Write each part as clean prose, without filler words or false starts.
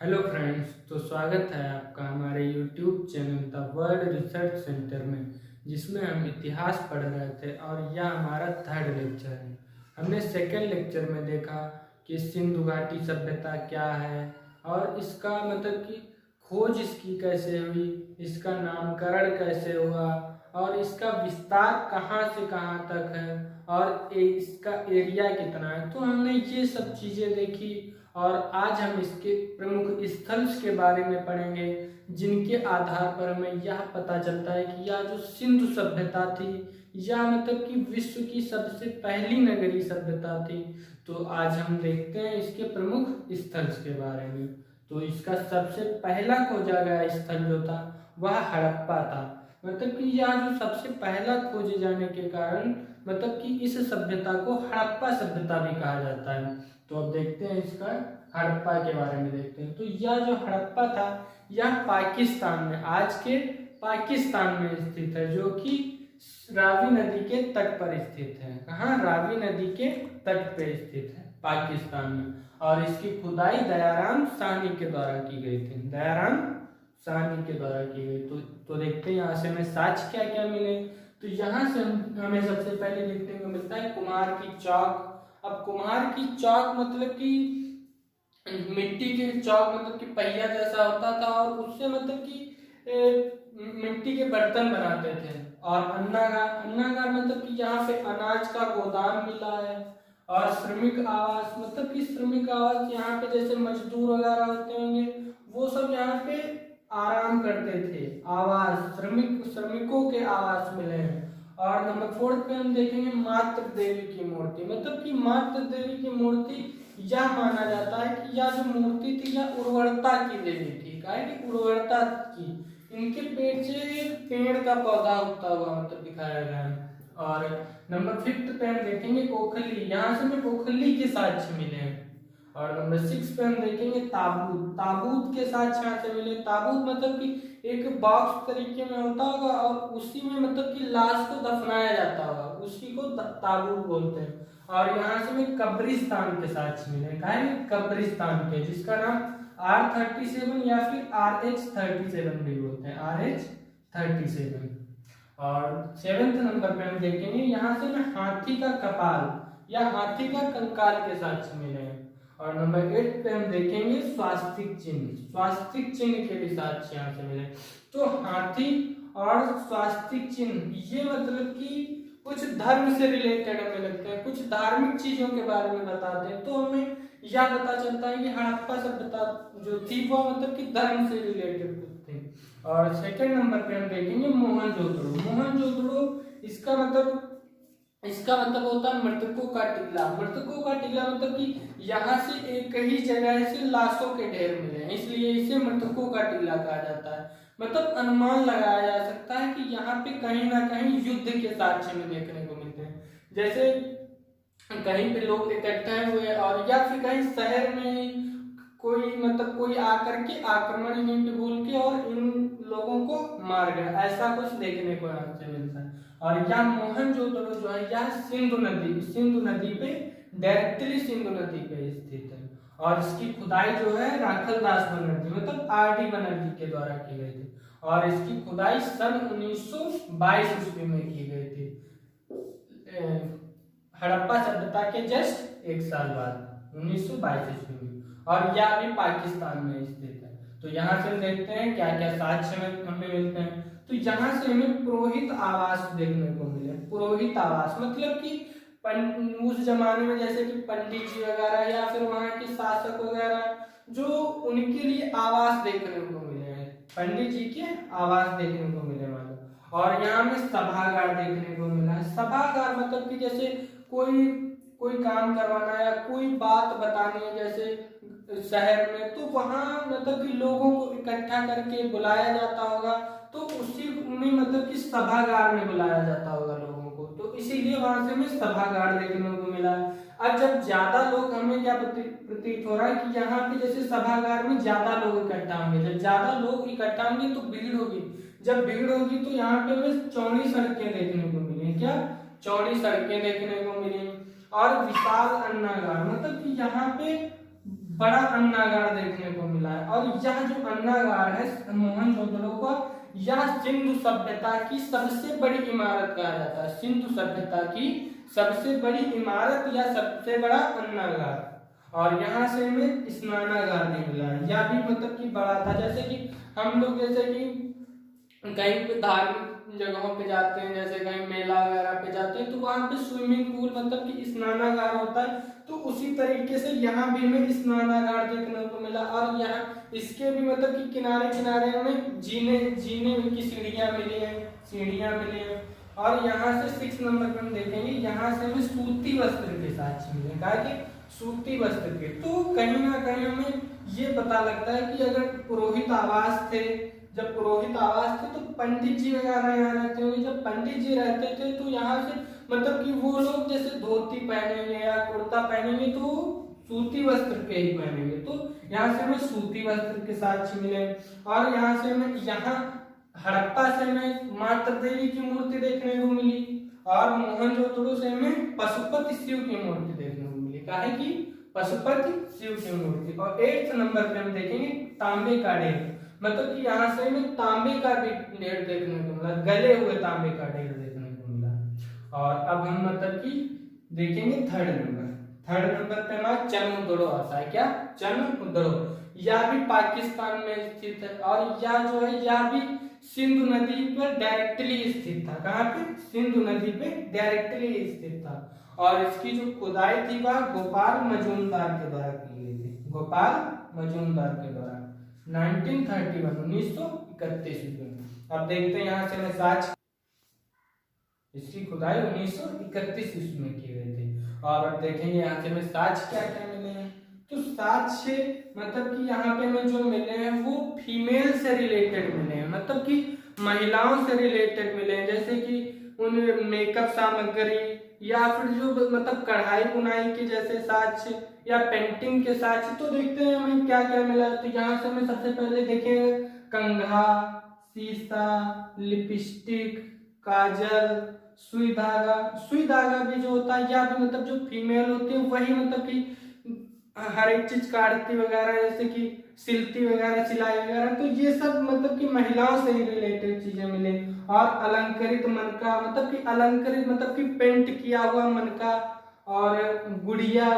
Hello friends, तो स्वागत है आपका हमारे YouTube channel the world research centre में, जिसमें हम इतिहास पढ़ रहे थे और यह हमारा थर्ड लेक्चर है। हमने सेकेंड लेक्चर में देखा कि सिंधु घाटी सभ्यता क्या है और इसका मतलब कि खोज इसकी कैसे हुई, इसका नामकरण कैसे हुआ और इसका विस्तार कहाँ से कहाँ तक है और इसका एरिया कितना है। तो हमने ये सब चीज़ें देखी और आज हम इसके प्रमुख स्थल के बारे में पढ़ेंगे, जिनके आधार पर हमें यह पता चलता है कि यह जो सिंधु सभ्यता थी यह मतलब कि विश्व की सबसे पहली नगरीय सभ्यता थी। तो आज हम देखते हैं इसके प्रमुख स्थल के बारे में। तो इसका सबसे पहला खोजा गया स्थल जो था वह हड़प्पा था। मतलब कि यह जो सबसे पहला खोजे जाने के कारण मतलब कि इस सभ्यता को हड़प्पा सभ्यता भी कहा जाता है। तो अब देखते हैं इसका हड़प्पा के बारे में देखते हैं। तो यह जो हड़प्पा था यह पाकिस्तान में, आज के पाकिस्तान में स्थित है, जो कि रावी नदी के तट पर स्थित है। कहाँ? रावी नदी के तट पर स्थित है पाकिस्तान में। और इसकी खुदाई दयाराम साहनी के द्वारा की गई थी। दयाराम साहनी के द्वारा की गई। तो देखते हैं यहाँ से हमें साक्ष्य क्या क्या मिले। तो यहाँ से हमें सबसे पहले देखने को मिलता है कुम्हार की चौक। अब कुम्हार की चौक मतलब कि मिट्टी के चौक, मतलब कि पहिया जैसा होता था और उससे मतलब कि मिट्टी के बर्तन बनाते थे। और अन्नागार मतलब कि यहाँ पे अनाज का गोदाम मिला है। और श्रमिक आवास मतलब कि श्रमिक आवास, यहाँ पे जैसे मजदूर वगैरह होते होंगे वो सब यहाँ पे आराम करते थे। आवास, श्रमिकों के आवास मिले हैं। और नंबर 4 पे हम देखेंगे मातृ देवी की मूर्ति। मतलब कि मातृ देवी की मूर्ति यह माना जाता है कि यह जो मूर्ति थी यह उर्वरता की देवी थी। क्या है कि उर्वरता की, इनके पेट से एक पेड़ का पौधा उगता हुआ मतलब दिखाया गया है। और नंबर 5 पे हम देखेंगे ओखली। यहाँ से हमें ओखली के साक्ष्य मिले हैं। और नंबर 6 पे हम देखेंगे ताबूत। ताबूत के साक्ष्य यहाँ से मिले। ताबूत मतलब कि एक बॉक्स तरीके में होता होगा और उसी में मतलब कि लाश को दफनाया जाता होगा, उसी को ताबूत बोलते हैं। और यहाँ से हमें कब्रिस्तान के साक्ष्य मिले। कहा है कब्रिस्तान के, जिसका नाम R37 या फिर RH37 भी बोलते हैं, RH37। और 7th नंबर पे हम देखेंगे यहाँ से हमें हाथी का कपाल या हाथी का कंकाल के साक्ष्य मिले हैं। और नंबर 8 पे हम देखेंगे स्वास्तिक चिन्ह। स्वास्तिक चिन्ह के भी साक्ष्य यहाँ से मिले। तो हाथी और स्वास्तिक चिन्ह ये मतलब कि कुछ धर्म से रिलेटेड हमें लगते हैं, कुछ धार्मिक चीजों के बारे में बताते हैं। तो हमें यह पता चलता है कि हड़प्पा सभ्यता जो थी वो मतलब कि धर्म से रिलेटेड थी। और सेकंड नंबर पे हम देखेंगे मोहनजोदड़ो। मोहनजोदड़ो इसका मतलब होता है मृतकों का टीला। मृतकों का टीला मतलब कि यहाँ से एक ही जगह से लाशों के ढेर मिले हैं, इसलिए इसे मृतकों का टीला कहा जाता है। मतलब अनुमान लगाया जा सकता है कि यहाँ पे कहीं ना कहीं युद्ध के साक्ष्य में देखने को मिलते हैं। जैसे कहीं पे लोग इकट्ठे हुए और या फिर कहीं शहर में कोई आकर के आक्रमण यहीं पे बोल के और इन लोगों को मार गया, ऐसा कुछ देखने को यहाँ से मिलता है। और यह मोहनजोदड़ो जो है यह सिंधु नदी पे डायरेक्टली सिंधु नदी पे स्थित है। और इसकी खुदाई जो है राखलदास बनर्जी मतलब R.D. बनर्जी के द्वारा की गई थी। और इसकी खुदाई सन 1922 ईस्वी में की गई थी, हड़प्पा सभ्यता के जस्ट एक साल बाद 1922 ईस्वी में। और यह भी पाकिस्तान में स्थित है। तो यहाँ से देखते हैं क्या क्या साक्ष्य हमें मिलते हैं। तो यहाँ से हमें पुरोहित आवास देखने को मिले। पुरोहित आवास मतलब कि उस जमाने में जैसे कि पंडित जी वगैरह या फिर वहाँ के शासक वगैरह जो उनके लिए आवास देखने को मिले हैं, पंडित जी के आवास देखने को मिले वाले। और यहाँ में सभागार देखने को मिला है। सभागार मतलब कि जैसे कोई काम करवाना या कोई बात बतानी है जैसे शहर में, तो वहाँ मतलब कि लोगों को इकट्ठा करके बुलाया जाता होगा, तो उसी में मतलब कि सभागार में बुलाया जाता होगा लोगों को, तो इसीलिए वहां से हमें सभागार देखने को मिला है। अब जब ज्यादा लोग, हमें क्या प्रतीत हो रहा है कि यहाँ पे जैसे सभागार में ज्यादा लोग इकट्ठा होंगे। जब ज्यादा लोग इकट्ठा होंगे तो भीड़ होगी। जब भीड़ होगी तो यहाँ पे हमें चौड़ी सड़कें देखने को मिली। क्या? चौड़ी सड़कें देखने को मिली। और विशाल अन्नागार मतलब कि यहाँ पे बड़ा अन्नागार देखने को मिला है। और यह जो अन्नागार है मोहनजोदड़ो को यह सिंधु सभ्यता की सबसे बड़ी इमारत कहा जाता है। सिंधु सभ्यता की सबसे बड़ी इमारत या सबसे बड़ा अन्नागार। और यहाँ से हमें स्नानागार भी मिला है, यह भी मतलब कि बड़ा था। जैसे कि हम लोग जैसे कि कहीं पे धार्मिक जगहों पे जाते हैं, जैसे कहीं मेला वगैरह पे जाते हैं, तो वहाँ पे स्विमिंग पूल मतलब कि स्नानागार होता है। तो उसी तरीके से यहाँ भी हमें स्नानागार देखने को मिला। और यहाँ इसके भी मतलब कि किनारे किनारे हमें जीने की सीढ़ियाँ मिली हैं। और यहाँ से 6 नंबर पे हम देखेंगे, यहाँ से हमें सूती वस्त्र के साक्ष्य मिले। कहा कि सूती वस्त्र के, तो कहीं ना कहीं हमें ये पता लगता है कि अगर पुरोहित आवास थे, जब पुरोहित आवास थे तो पंडित जी वगैरह यहाँ रहते होंगे। जब पंडित जी रहते थे तो यहाँ से मतलब कि वो लोग जैसे धोती पहनेंगे या कुर्ता पहनेंगे तो सूती वस्त्र के ही पहनेंगे। तो यहाँ से हमें सूती वस्त्र के साक्ष्य मिले। और यहाँ से हमें हड़प्पा से हमें माता देवी की मूर्ति देखने को मिली। और मोहनजोदड़ो से हमें पशुपति शिव की मूर्ति देखने को मिली। काहे की पशुपति शिव की मूर्ति। और 8 नंबर पे हम देखेंगे तांबे का ढेर, मतलब कि यहाँ से हमें तांबे का भी ढेर देखने को मिला, गले हुए तांबे का ढेर देखने को मिला। और अब हम मतलब कि देखेंगे 3rd नंबर पे हमारा चंद्रमुद्रो आता है। क्या? चंद्रमुद्रो। यह भी पाकिस्तान में स्थित है। और यह जो है यह भी सिंधु नदी पर डायरेक्टली स्थित था। कहाँ पे? सिंधु नदी पे डायरेक्टली स्थित था। और इसकी जो खुदाई थी वह गोपाल मजूमदार के द्वारा की गई थी। गोपाल मजूमदार के द्वारा 1931 में। अब देखते हैं यहाँ से हमें साक्ष्य, इसकी खुदाई 1931 ईस्वी में की गई थी। और अब देखेंगे यहाँ से हमें साक्ष्य क्या क्या मिले हैं। तो साक्ष्य मतलब कि यहाँ पे हमें जो मिले हैं वो फीमेल से रिलेटेड मिले हैं, मतलब कि महिलाओं से रिलेटेड मिले हैं। जैसे कि उन मेकअप सामग्री या फिर जो मतलब कढ़ाई बुनाई के जैसे साक्ष्य या पेंटिंग के साक्ष्य। तो देखते हैं हमें क्या क्या मिला। तो यहाँ से हमें सबसे पहले देखेंगे कंघा, शीशा, लिपस्टिक, काजल, सुई धागा भी जो होता है या भी मतलब जो फीमेल होती है वही मतलब कि हर एक चीज काटती वगैरह, जैसे कि सिलती वगैरह, सिलाई वगैरह। तो ये सब मतलब कि महिलाओं से ही रिलेटेड चीजें मिले। और अलंकृत मनका मतलब कि पेंट किया हुआ मनका। और गुड़िया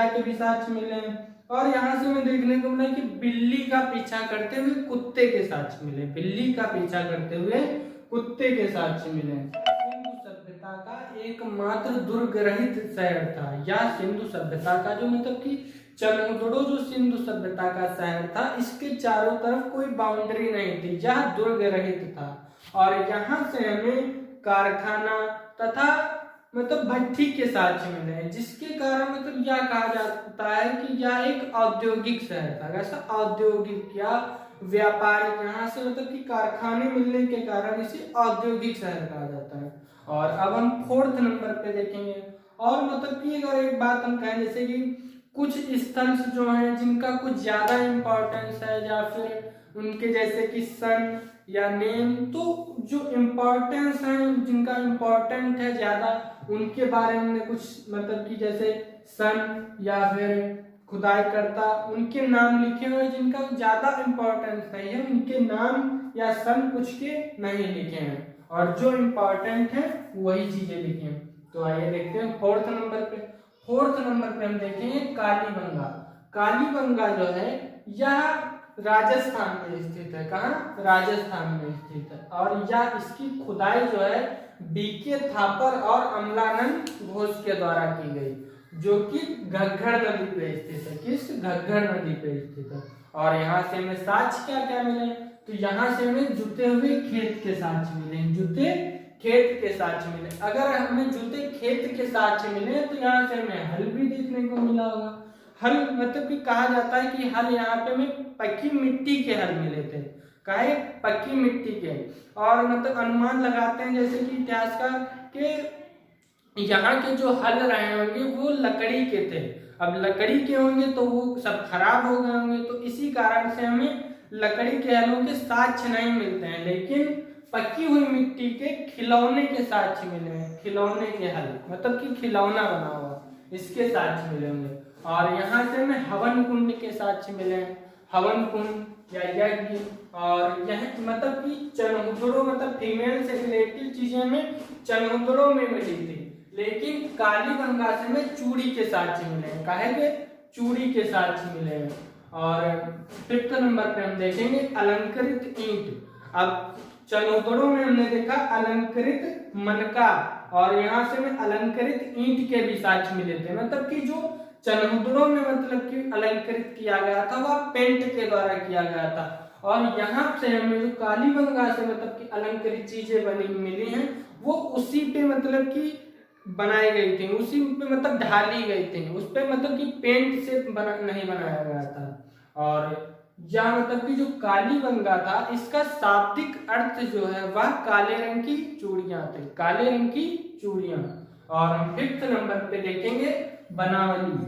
के भी साक्ष्य मिले। और यहाँ से हमें देखने को मिला कि बिल्ली का पीछा करते हुए कुत्ते के साक्ष्य मिले। बिल्ली का पीछा करते हुए कुत्ते के साक्ष्य मिले। सिंधु सभ्यता का एकमात्र दुर्ग रहित शहर था। या सिंधु सभ्यता का जो मतलब कि चंद्रमुद्रो जो सिंधु सभ्यता का शहर था, इसके चारों तरफ कोई बाउंड्री नहीं थी, यह दुर्ग रहित था। और यहाँ से हमें कारखाना तथा मतलब भट्टी के साक्ष्य मिले हैं, जिसके कारण मतलब यह कहा जाता है कि यह एक औद्योगिक शहर था। कैसा? औद्योगिक या व्यापारिक। यहाँ से मतलब कि कारखाने मिलने के कारण इसे औद्योगिक शहर कहा जाता है। और अब हम 4th नंबर पे देखेंगे। और मतलब कि अगर एक बात हम कहें, जैसे कि कुछ स्तंभ जो हैं जिनका कुछ ज्यादा इम्पोर्टेंस है या फिर उनके जैसे कि सन या नेम, तो जो इम्पोर्टेंस है जिनका इम्पोर्टेंट है ज्यादा, उनके बारे में कुछ मतलब कि जैसे सन या फिर खुदाई करता उनके नाम लिखे हुए, जिनका ज्यादा इम्पोर्टेंस नहीं है उनके नाम या सन कुछ के नहीं लिखे हैं। और जो इम्पोर्टेंट है वही चीजें लिखी हैं। तो आइए देखते हैं 4th नंबर पे। 4th नंबर पे हम देखेंगे कालीबंगा। कालीबंगा जो है यह राजस्थान में स्थित है। कहाँ? राजस्थान में स्थित है। और यह इसकी खुदाई जो है बीके थापर और अमलानंद घोष के द्वारा की गई, जो कि घग्गर नदी पे स्थित है। किस? घग्गर नदी पे स्थित है। और यहाँ से हमें साक्ष्य क्या क्या मिले? तो यहाँ से हमें जुते हुए खेत के साक्ष्य मिले। जुते खेत के साक्ष्य मिले। अगर हमें जूते खेत के साक्ष्य मिले तो यहाँ से हमें हल भी देखने को मिला होगा। हल मतलब कि कहा जाता है कि हल यहाँ पे हमें पक्की मिट्टी के हल मिले थे। काहे? पक्की मिट्टी के। और मतलब अनुमान लगाते हैं जैसे कि इतिहासकार के यहाँ के जो हल रहे होंगे वो लकड़ी के थे। अब लकड़ी के होंगे तो वो सब खराब हो गए होंगे, तो इसी कारण से हमें लकड़ी के हलों के साक्ष्य नहीं मिलते हैं, लेकिन पकी हुई मिट्टी के खिलौने के साक्ष्य मिले हैं। खिलौने के हल मतलब कि खिलौना बना हुआ, इसके साक्ष्य मिले होंगे। और यहाँ से हमें हवन कुंड के साक्ष्य मिले हैं, हवन कुंड या यज्ञ। और यह मतलब कि चनहुदड़ों मतलब फीमेल से रिलेटेड चीजें में चनहुदड़ों में मिली थी, लेकिन कालीबंगा से हमें चूड़ी के साक्ष्य मिले हैं, काहे के चूड़ी के साक्ष्य मिले हैं। और 5th नंबर पे हम देखेंगे अलंकृत ईंट। अब चनहुदड़ों में हमने देखा अलंकृत मनका, और यहाँ से हमें अलंकृत ईंट के भी साक्ष्य मिले थे, मतलब कि जो चनहुदड़ों में मतलब कि अलंकृत किया गया था वह पेंट के द्वारा किया गया था। और यहाँ से हमें जो कालीबंगा से मतलब कि अलंकृत चीजें बनी मिली हैं वो उसी पे मतलब कि बनाई गई थी, उसी पे मतलब ढाली गई थी, उस पे मतलब कि पेंट से नहीं बनाया गया था। और या मतलब कि जो कालीबंगा था इसका शाब्दिक अर्थ जो है वह काले रंग की चूड़ियां थे, काले रंग की चूड़ियां। और हम 5th नंबर पे देखेंगे बनावली।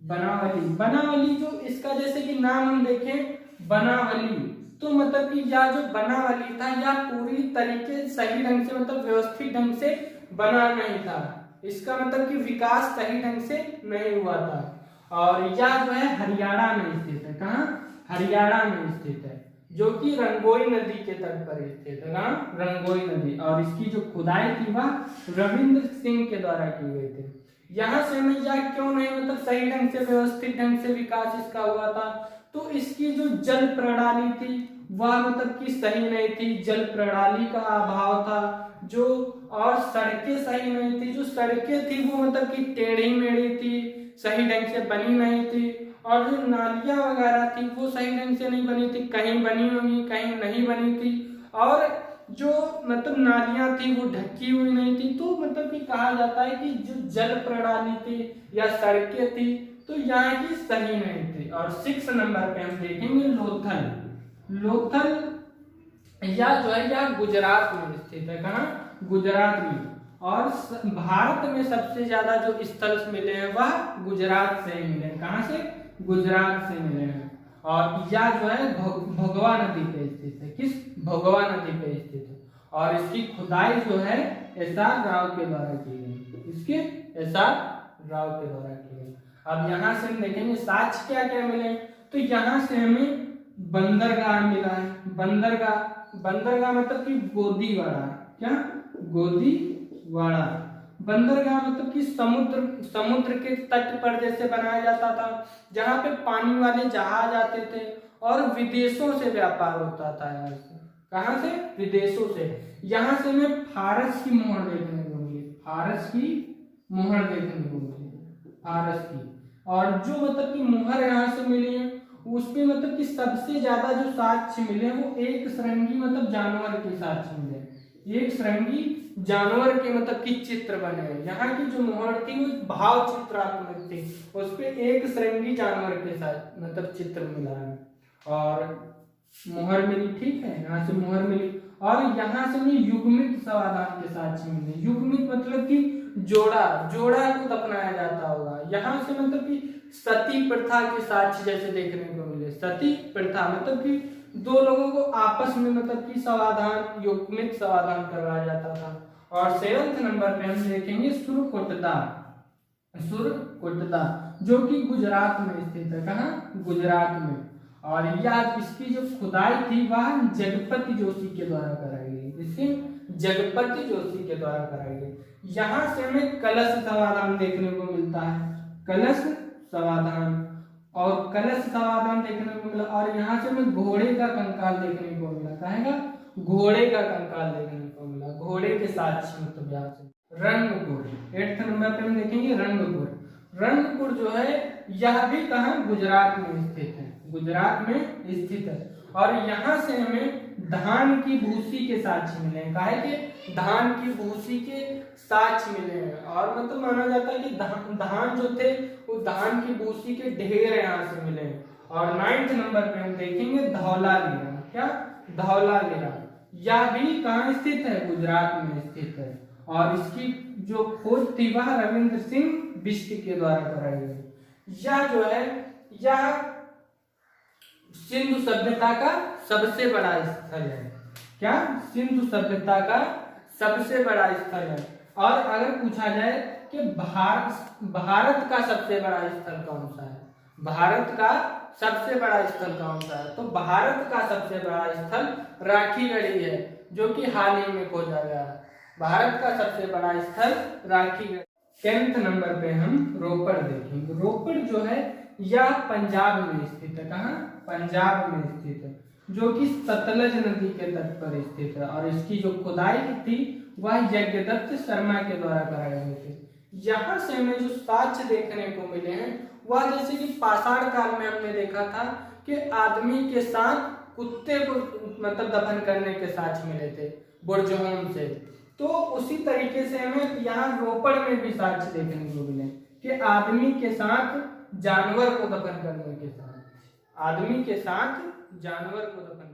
बनावली बनावली जो इसका जैसे कि नाम हम देखें बनावली, तो मतलब कि यह जो बनावली था यह पूरी तरीके सही ढंग से मतलब व्यवस्थित ढंग से बना नहीं था, इसका मतलब कि विकास सही ढंग से नहीं हुआ था। और यह जो है हरियाणा में स्थित है, कहाँ हरियाणा में स्थित है, जो कि रंगोई नदी के तट पर स्थित है, कहाँ रंगोई नदी। और इसकी जो खुदाई थी वह रविंद्र सिंह के द्वारा की गई थी। यहाँ से हमें यह क्यों नहीं मतलब सही ढंग से व्यवस्थित ढंग से विकास इसका हुआ था, तो इसकी जो जल प्रणाली थी वह मतलब कि सही नहीं थी, जल प्रणाली का अभाव था जो, और सड़कें सही नहीं थी, जो सड़कें थी वो मतलब कि टेढ़ी मेढ़ी थी, सही ढंग से बनी नहीं थी। और जो नालियां वगैरह थी वो सही ढंग से नहीं बनी थी, कहीं बनी होंगी कहीं नहीं बनी थी। और जो मतलब नालियां थी वो ढकी हुई नहीं थी, तो मतलब कि कहा जाता है कि जो जल प्रणाली थी या सड़कें थी तो यहाँ की सही नहीं थी। और 6 नंबर पे हम देखेंगे लोथल। लोथल या जो है यह गुजरात में स्थित है, कहाँ गुजरात में। और भारत में सबसे ज्यादा जो स्थल मिले हैं वह गुजरात से मिले हैं, कहाँ से गुजरात से मिले हैं। और यह जो है भोगवा नदी पे स्थित है, किस भोगवा नदी पे स्थित है। और इसकी खुदाई जो है एस.आर. राव के द्वारा की गई, इसके एस.आर. राव के द्वारा की गई। अब यहाँ से हम देखेंगे साक्ष्य क्या क्या मिले, तो यहाँ से हमें बंदरगाह मिला है, बंदरगाह बंदरगाह मतलब कि गोदीवाड़ा, क्या गोदीवाड़ा। बंदरगाह मतलब कि समुद्र के तट पर जैसे बनाया जाता था, जहाँ पे पानी वाले जहाज आते थे और विदेशों से व्यापार होता था। यहाँ से कहाँ से विदेशों से। यहाँ से हमें फारस की मोहर देखने को मिली, फारस की मोहर देखने को मिली, फारस की। और जो मतलब कि मोहर यहाँ से मिली है उसमें मतलब कि सबसे ज्यादा जो साक्ष्य मिले वो एक श्रृंगी मतलब जानवर के साक्ष्य मिले, एक श्रृंगी जानवर के मतलब कि चित्र बने हैं। यहाँ की जो मोहर थी वो भाव चित्रात्मक थी, उस पे एक श्रृंगी जानवर के साथ मतलब चित्र मिला है। और मोहर मिली, ठीक है, यहाँ से मोहर मिली। और यहाँ से हमें युग्मित समाधान के साक्ष्य मिले। युग्मित मतलब कि जोड़ा को अपनाया जाता होगा। यहाँ से मतलब कि सती प्रथा के साक्ष्य जैसे देखने को मिले। सती प्रथा मतलब कि दो लोगों को आपस में मतलब कि समाधान, युग्मित समाधान करवाया जाता था। और 7th नंबर पे हम देखेंगे सुरकोटदा, जो कि गुजरात में स्थित है, कहाँ गुजरात में। और यह इसकी जो खुदाई थी वह जगपति जोशी के द्वारा कराई गई, इसकी जगपति जोशी के द्वारा कराई गई। यहाँ से हमें कलश समाधान देखने को मिलता है, कलश समाधान, और कलश समाधान देखने को मिला। और यहाँ से हमें घोड़े का कंकाल देखने को मिला, कहेगा घोड़े का कंकाल देखने को मिला, घोड़े के साक्ष्य मतलब यहाँ से। रंगपुर 8th नंबर पे हम देखेंगे रंगपुर। रंगपुर जो है यह भी कहाँ गुजरात में स्थित है, गुजरात में स्थित है। और यहाँ से हमें धान की भूसी के साक्ष्य मिले हैं, काहे के धान की भूसी के साक्ष्य मिले हैं। और मतलब माना जाता है कि धान जो थे वो धान की भूसी के ढेर यहाँ से मिले हैं। और 9th नंबर पे हम देखेंगे धौलावीरा, क्या धौलावीरा, यह भी कहाँ स्थित है गुजरात में स्थित है। और इसकी जो खोज थी वह रविंद्र सिंह बिष्ट के द्वारा कराई गई। यह जो है यह सिंधु सभ्यता का सबसे बड़ा स्थल है, क्या सिंधु सभ्यता का सबसे बड़ा स्थल है। और अगर पूछा जाए कि भारत का सबसे बड़ा स्थल कौन सा है। भारत का सबसे बड़ा स्थल कौन सा है, तो भारत का सबसे बड़ा स्थल राखीगढ़ी है, जो कि हाल ही में खोजा गया है। भारत का सबसे बड़ा स्थल राखीगढ़ी। 10th नंबर पे हम रोपड़ देखेंगे। रोपड़ जो है यह पंजाब में स्थित है। कहाँ? पंजाब में स्थित है, जो कि सतलज नदी के तट पर स्थित है। और इसकी जो खुदाई थी वह यज्ञदत्त शर्मा के द्वारा कराई गई थी। यहाँ से हमें जो साक्ष्य देखने को मिले हैं वह जैसे कि पाषाण काल में हमने देखा था कि आदमी के साथ कुत्ते को मतलब दफन करने के साक्ष्य मिले थे बुरजहोम से। तो उसी तरीके से हमें यहाँ रोपड़ में भी साक्ष्य देखने को मिले कि आदमी के साथ जानवर को दफन करने के साथ, आदमी के साथ जानवर को दफन